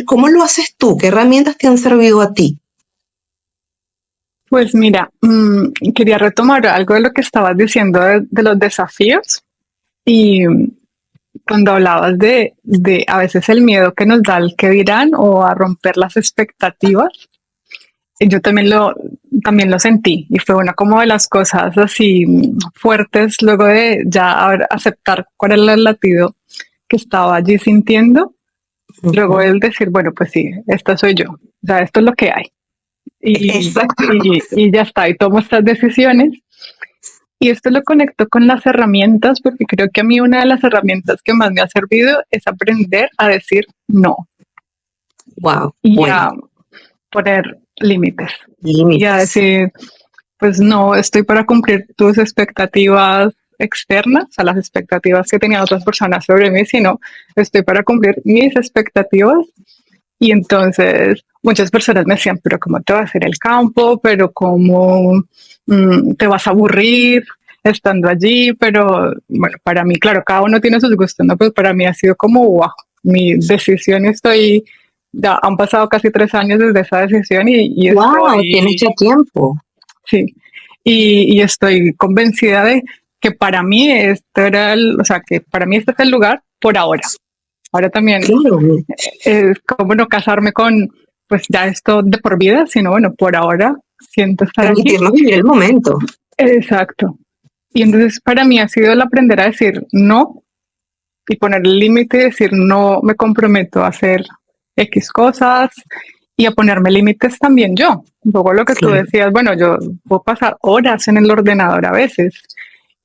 ¿Cómo lo haces tú? ¿Qué herramientas te han servido a ti? Pues mira, quería retomar algo de lo que estabas diciendo de los desafíos y cuando hablabas de a veces el miedo que nos da el que dirán o a romper las expectativas, yo también lo sentí y fue una como de las cosas así fuertes luego de ya aceptar cuál era el latido que estaba allí sintiendo, luego Ujú. el decir, bueno, pues sí, esta soy yo, o sea, esto es lo que hay Exacto. y ya está, y tomo estas decisiones. Y esto lo conecto con las herramientas, porque creo que a mí una de las herramientas que más me ha servido es aprender a decir no Wow, y bueno, a poner límites y a límites. decir, pues no estoy para cumplir tus expectativas externas, a las expectativas que tenían otras personas sobre mí, sino estoy para cumplir mis expectativas. Y entonces muchas personas me decían, pero ¿cómo te va a hacer el campo? ¿Pero cómo te vas a aburrir estando allí? Pero bueno, para mí, claro, cada uno tiene sus gustos, ¿no? Pues para mí ha sido como, wow, mi decisión ya han pasado casi 3 años desde esa decisión y Wow, tienes estoy, ya tiempo. sí, y estoy convencida de que para mí o sea, que para mí este es el lugar por ahora. Ahora también Claro, es como no casarme con, pues ya esto de por vida, sino bueno, por ahora siento estar aquí. permitirnos vivir el momento. Exacto. Y entonces para mí ha sido el aprender a decir no y poner el límite y decir no me comprometo a hacer X cosas y a ponerme límites también yo. Un poco lo que tú Claro. decías, bueno, yo puedo pasar horas en el ordenador a veces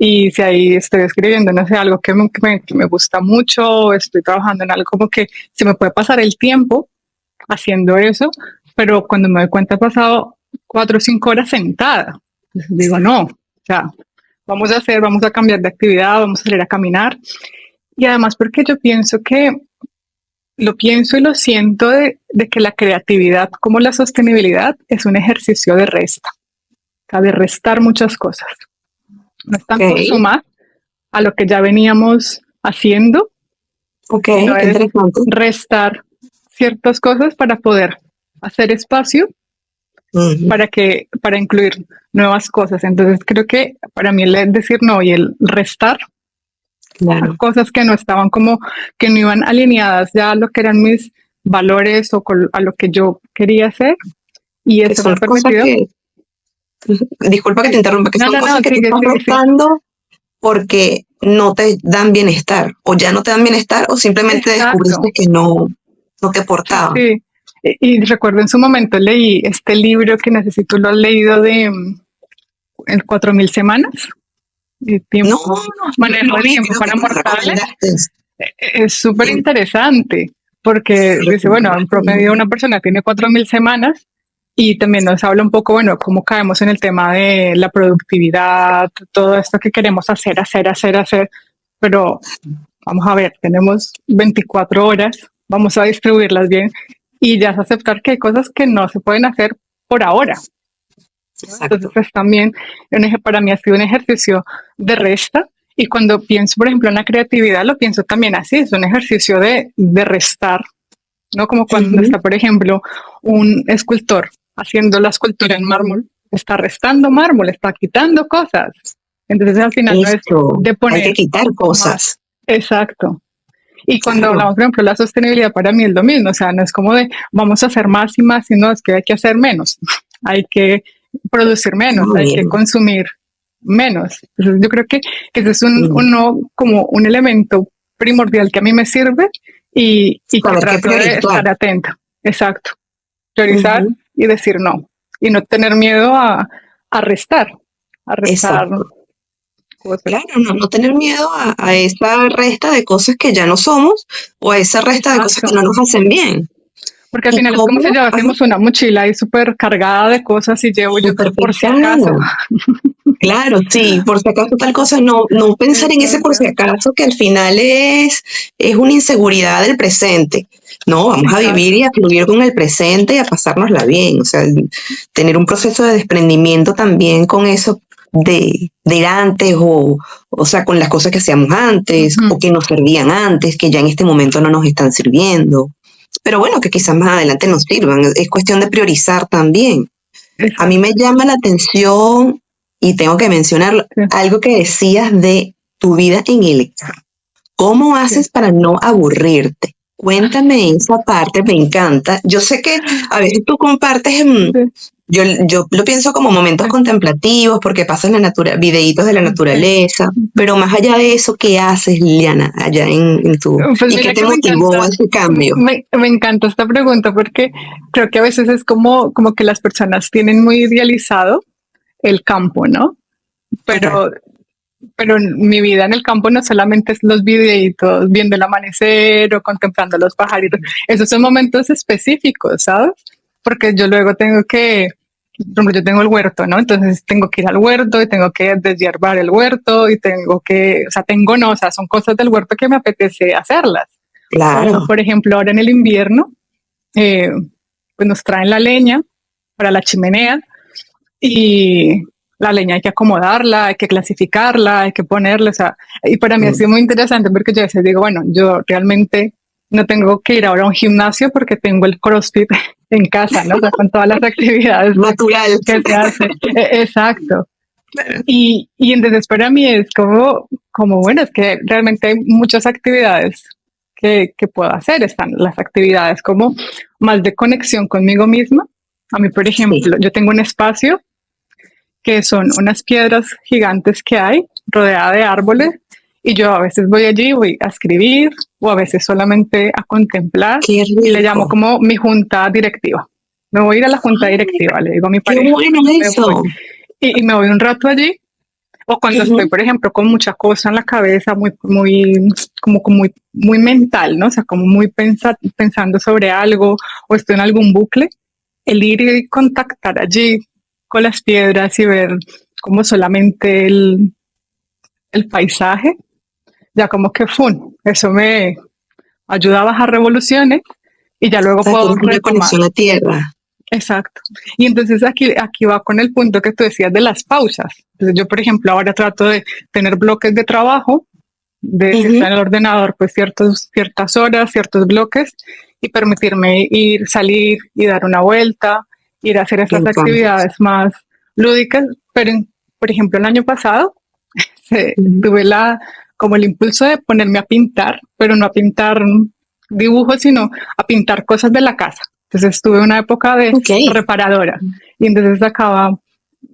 y si ahí estoy escribiendo, no sé, algo que me gusta mucho, estoy trabajando en algo como que se me puede pasar el tiempo haciendo eso, pero cuando me doy cuenta he pasado 4 o 5 horas sentada. Entonces digo, no, o sea, vamos a cambiar de actividad, vamos a salir a caminar. Y además porque yo pienso que, lo pienso y lo siento de que la creatividad como la sostenibilidad es un ejercicio de resta, o sea, de restar muchas cosas. No es Ok, tanto sumar a lo que ya veníamos haciendo, ok, sino qué es interesante. restar ciertas cosas para poder hacer espacio Ujú. para incluir nuevas cosas. Entonces creo que para mí el decir no y el restar a Claro. cosas que no estaban como, que no iban alineadas ya a lo que eran mis valores o a lo que yo quería hacer. Y Que eso me son ha cosas permitido, que, disculpa que te sí, interrumpa, que no, son no, cosas no, que te sigue, estás sigue, sí. restando porque no te dan bienestar, o ya no te dan bienestar, o simplemente descubriste Exacto, que no te aportaban. sí. Y recuerdo en su momento leí este libro que no sé si tú lo has leído de el 4000 semanas, de No, tiempo, manejo no de vi, tiempo creo que para me lo mortales. recomendaste. Es súper Sí, interesante me porque lo dice, bueno, en recomendaste. promedio una persona tiene 4000 semanas y también nos habla un poco, bueno, cómo caemos en el tema de la productividad, todo esto que queremos hacer, pero vamos a ver, tenemos 24 horas, vamos a distribuirlas bien y ya es aceptar que hay cosas que no se pueden hacer por ahora, ¿no? Entonces Exacto. es también, para mí ha sido un ejercicio de resta y cuando pienso, por ejemplo, en la creatividad, lo pienso también así, es un ejercicio de restar, ¿no? Como cuando Ujú. está, por ejemplo, un escultor haciendo la escultura en mármol, está restando mármol, está quitando cosas. Entonces al final no es Esto, de hay que poner quitar más. cosas. Exacto. Y cuando Claro, hablamos, por ejemplo, de la sostenibilidad, para mí es lo mismo, o sea, no es como de vamos a hacer más y más, sino es que hay que hacer menos, hay que producir menos, muy hay que bien. consumir menos. Entonces yo creo que ese es Mm. como un elemento primordial que a mí me sirve y que Saber qué trato de priorizar. estar atenta. Exacto. Priorizar Ujú. y decir no. Y no tener miedo a restar, a restar Exacto. cosas. Claro, no tener miedo a esa resta de cosas que ya no somos o a esa resta de cosas que Exacto. no nos hacen bien. Porque al Y final es como si cómo, ajá, llevásemos una mochila ahí súper cargada de cosas y llevo yo súper por si pesada. acaso. Claro, sí, por si acaso tal cosa, no pensar en ese por si Exacto, acaso que al final es una inseguridad del presente. No, vamos a vivir exacto. y a fluir con el presente y a pasárnosla bien. O sea, tener un proceso de desprendimiento también con eso de antes o sea, con las cosas que hacíamos antes o Ujú. que nos servían antes, que ya en este momento no nos están sirviendo. pero bueno, que quizás más adelante nos sirvan. Es cuestión de priorizar también. A mí me Exacto. llama la atención, y tengo que mencionar Sí, algo que decías de tu vida en el campo. ¿Cómo sí, haces para no aburrirte? Cuéntame esa parte, me encanta. Yo sé que a veces tú compartes, sí, yo lo pienso como momentos sí, contemplativos porque pasas videitos de la sí. naturaleza, Ujú. pero más allá de eso, ¿qué haces, Liliana, allá en tu, Pues y qué mira te que me motivó a encanta, ese cambio? me encanta esta pregunta porque creo que a veces es como que las personas tienen muy idealizado el campo, ¿no? Total. Pero, pero mi vida en el campo no solamente es los videitos viendo el amanecer o contemplando los pajaritos, esos son momentos específicos, ¿sabes? Porque yo luego tengo que, por ejemplo, yo tengo el huerto, ¿no? Entonces tengo que ir al huerto y tengo que deshiervar el huerto y tengo que, o sea, tengo no, o sea, son cosas del huerto que me apetece hacerlas. O, Claro, por ejemplo, ahora en el invierno, eh, pues nos traen la leña para la chimenea y la leña hay que acomodarla, hay que clasificarla, hay que ponerla, o sea, y para mí ha sido muy interesante porque yo a veces digo, bueno, yo realmente no tengo que ir ahora a un gimnasio porque tengo el CrossFit en casa, ¿no? O sea, con todas las actividades natural. que se hace. Exacto. Claro. Y entonces para mí es como, bueno, es que realmente hay muchas actividades que puedo hacer. Están las actividades como más de conexión conmigo misma. A mí, por Sí, ejemplo, yo tengo un espacio que son unas piedras gigantes que hay rodeada de árboles y yo a veces voy allí, voy a escribir o a veces solamente a contemplar qué y le llamo rico. como mi junta directiva. Me voy a ir a la junta Ay, directiva, le digo a mi qué pareja, bueno me voy. eso. Y me voy un rato allí o cuando estoy, Ujú. por ejemplo, con mucha cosa en la cabeza, muy mental, ¿no? O sea, como muy pensando sobre algo o estoy en algún bucle, el ir y contactar allí con las piedras y ver como solamente el paisaje, ya como que fun, eso me ayuda a bajar revoluciones y ya O luego sea, puedo tienes una retomar. conexión a tierra. Exacto. Y entonces aquí va con el punto que tú decías de las pausas. Entonces yo, por ejemplo, ahora trato de tener bloques de trabajo, de si está Ujú. en el ordenador, pues ciertas horas, ciertos bloques, y permitirme ir, salir y dar una vuelta, ir a hacer Me esas encanta. actividades más lúdicas. Pero, por ejemplo, el año pasado Ujú. tuve como el impulso de ponerme a pintar, pero no a pintar dibujos, sino a pintar cosas de la casa. Entonces tuve una época de Ok. reparadora y entonces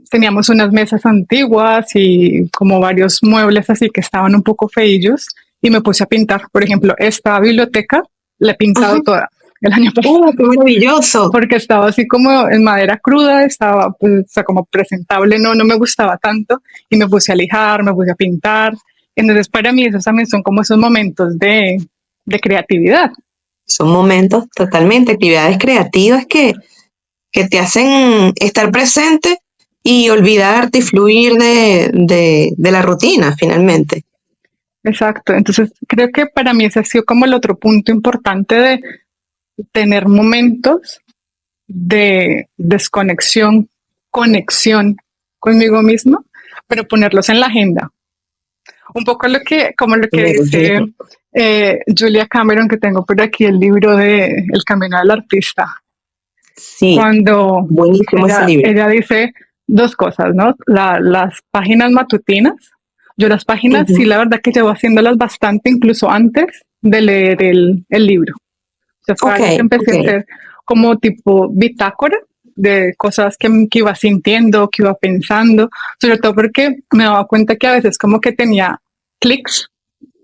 teníamos unas mesas antiguas y como varios muebles así que estaban un poco feillos y me puse a pintar. Por ejemplo, esta biblioteca la he Ajá. pintado toda el año pasado ¡Qué maravilloso! porque estaba así como en madera cruda, estaba pues, o sea, como presentable, no me gustaba tanto y me puse a lijar, me puse a pintar. Entonces para mí esos también son como esos momentos de creatividad. Son momentos totalmente, actividades creativas que te hacen estar presente y olvidarte y fluir de la rutina, finalmente. Exacto. Entonces creo que para mí ese ha sido como el otro punto importante de tener momentos de desconexión, conexión conmigo mismo, pero ponerlos en la agenda. Un poco como lo que Qué dice rico. Julia Cameron, que tengo por aquí el libro de El Camino del Artista, Sí, cuando buenísimo ese libro. ella dice dos cosas, ¿no? Las páginas matutinas. Yo las páginas, sí, Ujú. la verdad que llevo haciéndolas bastante, incluso antes de leer el libro. O sea, fue Ok, algo que ok. empecé a hacer como tipo bitácora de cosas que iba sintiendo, que iba pensando, sobre todo porque me daba cuenta que a veces como que tenía clics,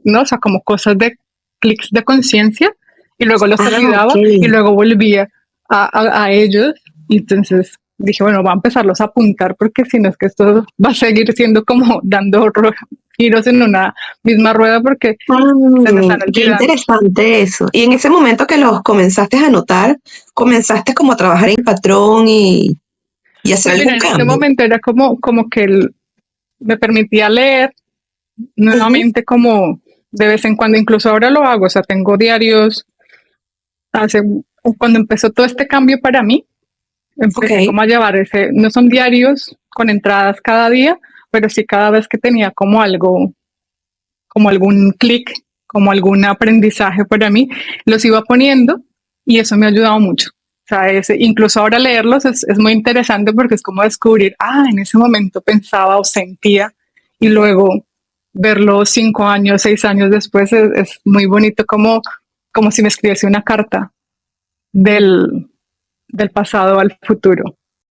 ¿no? O sea, como cosas de clics de conciencia y luego los Ah, ok. olvidaba y luego volvía a ellos y entonces dije, bueno, voy a empezarlos a apuntar porque si no es que esto va a seguir siendo como dando giros en una misma rueda porque se me están Qué olvidando. interesante eso. Y en ese momento que los comenzaste a anotar, comenzaste como a trabajar en patrón y hacer Pues mira, algún en ese cambio. momento era como que me permitía leer Ujú. nuevamente como de vez en cuando, incluso ahora lo hago, o sea, tengo diarios, hace, cuando empezó todo este cambio para mí, Ok. empecé como a llevar no son diarios con entradas cada día, pero sí cada vez que tenía como algo, como algún clic, como algún aprendizaje para mí, los iba poniendo y eso me ha ayudado mucho. O sea, incluso ahora leerlos es muy interesante porque es como descubrir, en ese momento pensaba o sentía, y luego verlo 5 años, 6 años después es muy bonito, como si me escribiese una carta del pasado al futuro.